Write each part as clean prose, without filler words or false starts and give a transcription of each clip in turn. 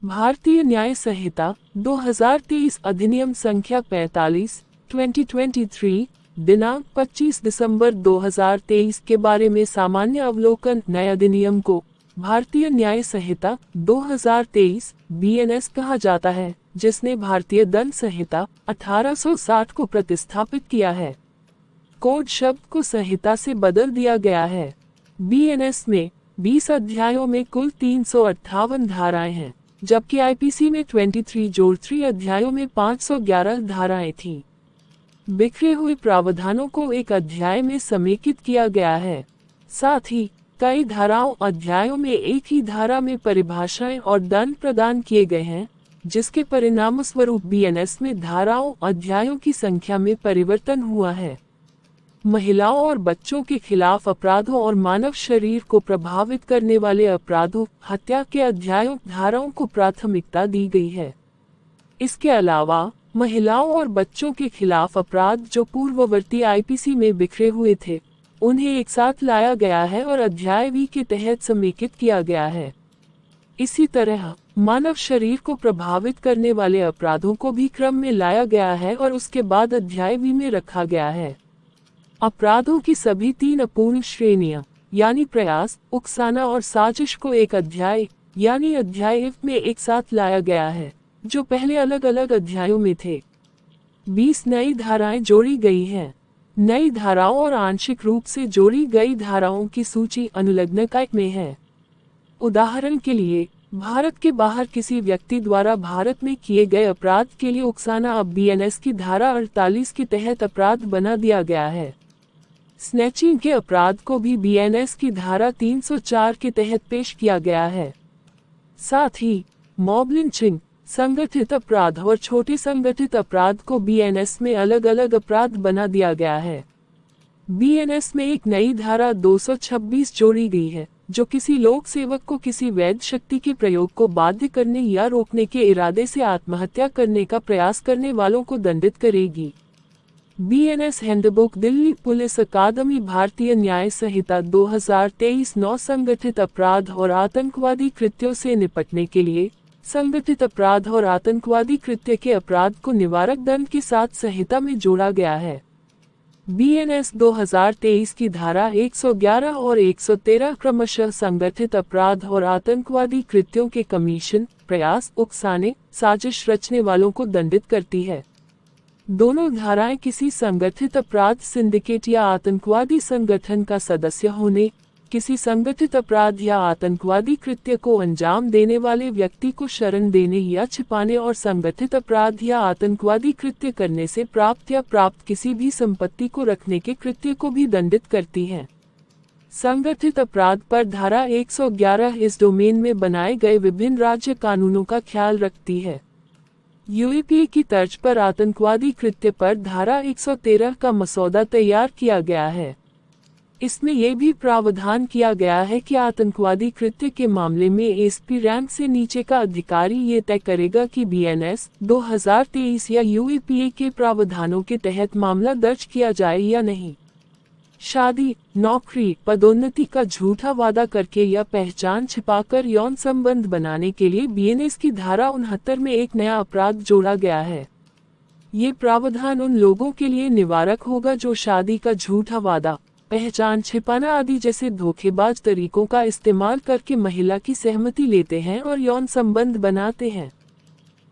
भारतीय न्याय संहिता 2023 अधिनियम संख्या 45 2023 दिनांक 25 दिसंबर 2023 के बारे में सामान्य अवलोकन। नए अधिनियम को भारतीय न्याय संहिता 2023 BNS कहा जाता है, जिसने भारतीय दंड संहिता 1860 को प्रतिस्थापित किया है। कोड शब्द को संहिता से बदल दिया गया है। BNS में 20 अध्यायों में कुल 358 धाराएं हैं, जबकि IPC में 23 अध्यायों में 511 धाराएं थीं। बिखरे हुए प्रावधानों को एक अध्याय में समेकित किया गया है। साथ ही कई धाराओं अध्यायों में एक ही धारा में परिभाषाएं और दंड प्रदान किए गए हैं, जिसके परिणामस्वरूप BNS में धाराओं अध्यायों की संख्या में परिवर्तन हुआ है। महिलाओं और बच्चों के खिलाफ अपराधों और मानव शरीर को प्रभावित करने वाले अपराधों, हत्या के अध्यायों धाराओं को प्राथमिकता दी गई है। इसके अलावा महिलाओं और बच्चों के खिलाफ अपराध जो पूर्ववर्ती IPC में बिखरे हुए थे, उन्हें एक साथ लाया गया है और अध्याय V के तहत समेकित किया गया है। इसी तरह मानव शरीर को प्रभावित करने वाले अपराधों को भी क्रम में लाया गया है और उसके बाद अध्याय V में रखा गया है। अपराधों की सभी 3 अपूर्ण श्रेणियां यानी प्रयास, उकसाना और साजिश को एक अध्याय यानी अध्याय F में एक साथ लाया गया है, जो पहले अलग अलग अध्यायों में थे। 20 नई धाराएं जोड़ी गई हैं। नई धाराओं और आंशिक रूप से जोड़ी गई धाराओं की सूची अनुलग्नक 1 में है। उदाहरण के लिए, भारत के बाहर किसी व्यक्ति द्वारा भारत में किए गए अपराध के लिए उकसाना अब BNS की धारा 48 के तहत अपराध बना दिया गया है। स्नैचिंग के अपराध को भी BNS की धारा 304 के तहत पेश किया गया है। साथ ही मॉब लिंचिंग, संगठित अपराध और छोटे संगठित अपराध को BNS में अलग अलग अपराध बना दिया गया है। BNS में एक नई धारा 226 जोड़ी गई है, जो किसी लोक सेवक को किसी वैध शक्ति के प्रयोग को बाध्य करने या रोकने के इरादे से आत्महत्या करने का प्रयास करने वालों को दंडित करेगी। BNS हैंडबुक दिल्ली पुलिस अकादमी भारतीय न्याय संहिता 2023 9 संगठित अपराध और आतंकवादी कृत्यों से निपटने के लिए संगठित अपराध और आतंकवादी कृत्य के अपराध को निवारक दंड के साथ संहिता में जोड़ा गया है। BNS 2023 की धारा 111 और 113 क्रमशः संगठित अपराध और आतंकवादी कृत्यों के कमीशन, प्रयास, उकसाने, साजिश रचने वालों को दंडित करती है। दोनों धाराएं किसी संगठित अपराध सिंडिकेट या आतंकवादी संगठन का सदस्य होने, किसी संगठित अपराध या आतंकवादी कृत्य को अंजाम देने वाले व्यक्ति को शरण देने या छिपाने और संगठित अपराध या आतंकवादी कृत्य करने से प्राप्त या प्राप्त किसी भी संपत्ति को रखने के कृत्य को भी दंडित करती है। संगठित अपराध पर धारा 111 इस डोमेन में बनाए गए विभिन्न राज्य कानूनों का ख्याल रखती है। UAPA की तर्ज पर आतंकवादी कृत्य पर धारा 113 का मसौदा तैयार किया गया है। इसमें यह भी प्रावधान किया गया है कि आतंकवादी कृत्य के मामले में SP रैंक से नीचे का अधिकारी ये तय करेगा कि BNS 2023 या UAPA के प्रावधानों के तहत मामला दर्ज किया जाए या नहीं। शादी, नौकरी, पदोन्नति का झूठा वादा करके या पहचान छिपाकर यौन संबंध बनाने के लिए BNS की धारा 69 में एक नया अपराध जोड़ा गया है। ये प्रावधान उन लोगों के लिए निवारक होगा जो शादी का झूठा वादा, पहचान छिपाना आदि जैसे धोखेबाज तरीकों का इस्तेमाल करके महिला की सहमति लेते हैं और यौन संबंध बनाते हैं।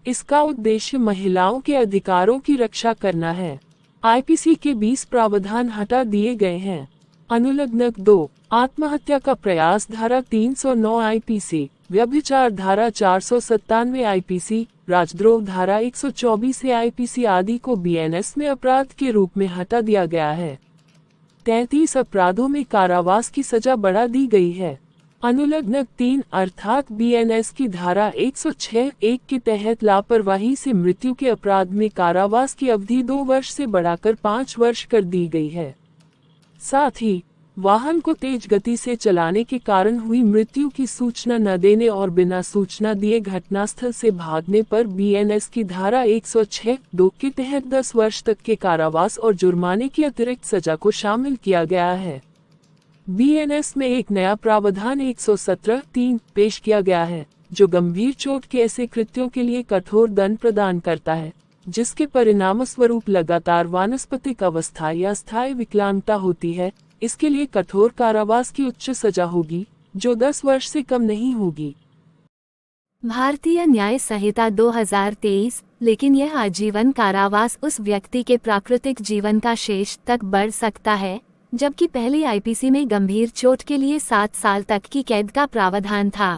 इसका उद्देश्य महिलाओं के अधिकारों की रक्षा करना है। IPC के 20 प्रावधान हटा दिए गए हैं। अनुलग्नक 2 आत्महत्या का प्रयास धारा 309 IPC, व्यभिचार धारा 497 IPC, राजद्रोह धारा 124 IPC आदि को BNS में अपराध के रूप में हटा दिया गया है। 33 अपराधों में कारावास की सजा बढ़ा दी गई है। अनुलग्नक 3 अर्थात BNS की धारा 106(1) के तहत लापरवाही से मृत्यु के अपराध में कारावास की अवधि 2 वर्ष से बढ़ाकर 5 वर्ष कर दी गई है। साथ ही वाहन को तेज गति से चलाने के कारण हुई मृत्यु की सूचना न देने और बिना सूचना दिए घटनास्थल से भागने पर BNS की धारा 106(2) के तहत 10 वर्ष तक के कारावास और जुर्माने की अतिरिक्त सजा को शामिल किया गया है। BNS में एक नया प्रावधान 117(3) पेश किया गया है, जो गंभीर चोट के ऐसे कृत्यों के लिए कठोर दंड प्रदान करता है, जिसके परिणामस्वरूप लगातार वानस्पतिक अवस्था या स्थायी विकलांगता होती है। इसके लिए कठोर कारावास की उच्च सजा होगी, जो 10 वर्ष से कम नहीं होगी। भारतीय न्याय संहिता 2023, लेकिन यह आजीवन कारावास उस व्यक्ति के प्राकृतिक जीवन का शेष तक बढ़ सकता है, जबकि पहले आईपीसी में गंभीर चोट के लिए 7 साल तक की कैद का प्रावधान था।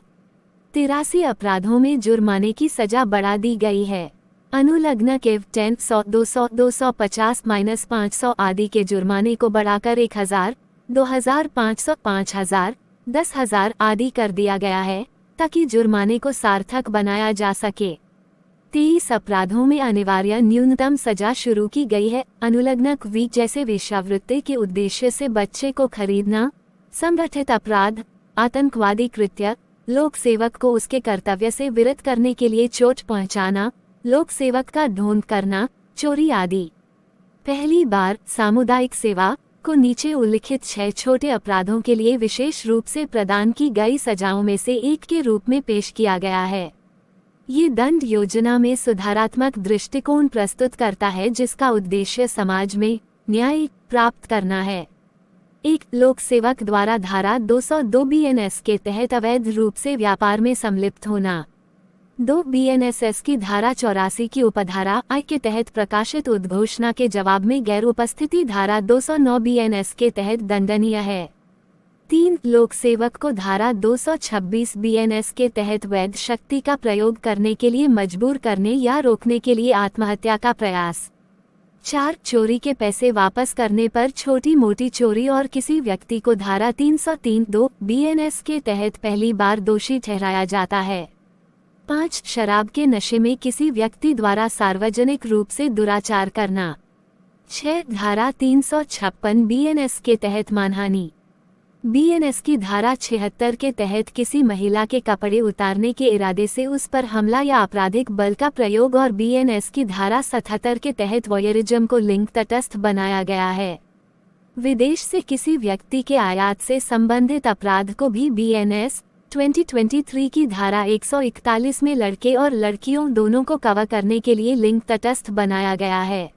83 अपराधों में जुर्माने की सजा बढ़ा दी गई है। अनुलग्न केव 10, 100, 200, 250 - 500 आदि के जुर्माने को बढ़ाकर 1000, 2500, 5000, 10,000 आदि कर दिया गया है, ताकि जुर्माने को सार्थक बनाया जा सके। 23 अपराधों में अनिवार्य न्यूनतम सजा शुरू की गई है। अनुलग्न क्वी जैसे वेश्यावृत्ति के उद्देश्य से बच्चे को खरीदना, संगठित अपराध, आतंकवादी कृत्य, लोक सेवक को उसके कर्तव्य से विरत करने के लिए चोट पहुंचाना, लोक सेवक का ढोंग करना, चोरी आदि। पहली बार सामुदायिक सेवा को नीचे उल्लिखित 6 छोटे अपराधों के लिए विशेष रूप से प्रदान की गई सजाओं में से एक के रूप में पेश किया गया है। ये दंड योजना में सुधारात्मक दृष्टिकोण प्रस्तुत करता है, जिसका उद्देश्य समाज में न्याय प्राप्त करना है। एक लोक सेवक द्वारा धारा 202 बीएनएस के तहत अवैध रूप से व्यापार में संलिप्त होना। 2 बीएनएसएस की धारा 84 की उपधारा आई के तहत प्रकाशित उद्घोषणा के जवाब में गैर उपस्थिति धारा 209 बीएनएस के तहत दंडनीय है। 3 लोक सेवक को धारा 226 बीएनएस के तहत वैध शक्ति का प्रयोग करने के लिए मजबूर करने या रोकने के लिए आत्महत्या का प्रयास। 4 चोरी के पैसे वापस करने पर छोटी मोटी चोरी और किसी व्यक्ति को धारा 303(2) बीएनएस के तहत पहली बार दोषी ठहराया जाता है। 5 शराब के नशे में किसी व्यक्ति द्वारा सार्वजनिक रूप से दुराचार करना। 6 धारा 356 बीएनएस के तहत मानहानि। बीएनएस की धारा 76 के तहत किसी महिला के कपड़े उतारने के इरादे से उस पर हमला या आपराधिक बल का प्रयोग, और बीएनएस की धारा 77 के तहत वॉयरिज्म को लिंग तटस्थ बनाया गया है। विदेश से किसी व्यक्ति के आयात से संबंधित अपराध को भी बीएनएस 2023 की धारा 141 में लड़के और लड़कियों दोनों को कवर करने के लिए लिंग तटस्थ बनाया गया है।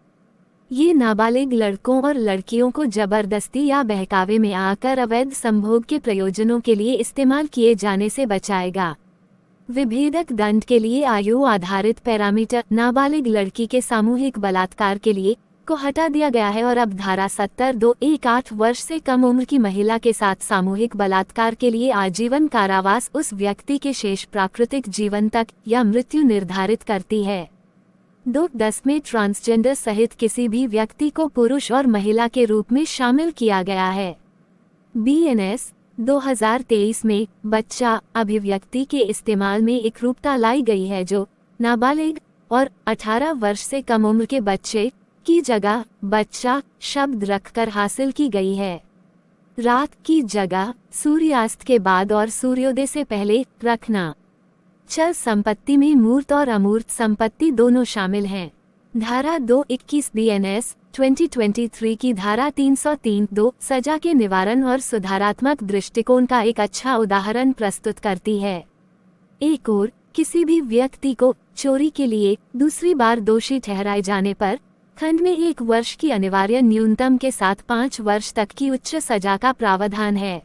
ये नाबालिग लड़कों और लड़कियों को जबरदस्ती या बहकावे में आकर अवैध संभोग के प्रयोजनों के लिए इस्तेमाल किए जाने से बचाएगा। विभेदक दंड के लिए आयु आधारित पैरामीटर नाबालिग लड़की के सामूहिक बलात्कार के लिए को हटा दिया गया है, और अब धारा 70(2)(1)(8) वर्ष से कम उम्र की महिला के साथ सामूहिक बलात्कार के लिए आजीवन कारावास उस व्यक्ति के शेष प्राकृतिक जीवन तक या मृत्यु निर्धारित करती है। 2(10) में ट्रांसजेंडर सहित किसी भी व्यक्ति को पुरुष और महिला के रूप में शामिल किया गया है। बीएनएस 2023 में बच्चा अभिव्यक्ति के इस्तेमाल में एकरूपता लाई गई है, जो नाबालिग और 18 वर्ष से कम उम्र के बच्चे की जगह बच्चा शब्द रखकर हासिल की गई है। रात की जगह सूर्यास्त के बाद और सूर्योदय से पहले रखना। चल संपत्ति में मूर्त और अमूर्त संपत्ति दोनों शामिल हैं। धारा 221 बीएनएस 2023 की धारा 303(2) सजा के निवारण और सुधारात्मक दृष्टिकोण का एक अच्छा उदाहरण प्रस्तुत करती है। एक और किसी भी व्यक्ति को चोरी के लिए दूसरी बार दोषी ठहराए जाने पर खंड में 1 वर्ष की अनिवार्य न्यूनतम के साथ 5 वर्ष तक की उच्च सजा का प्रावधान है।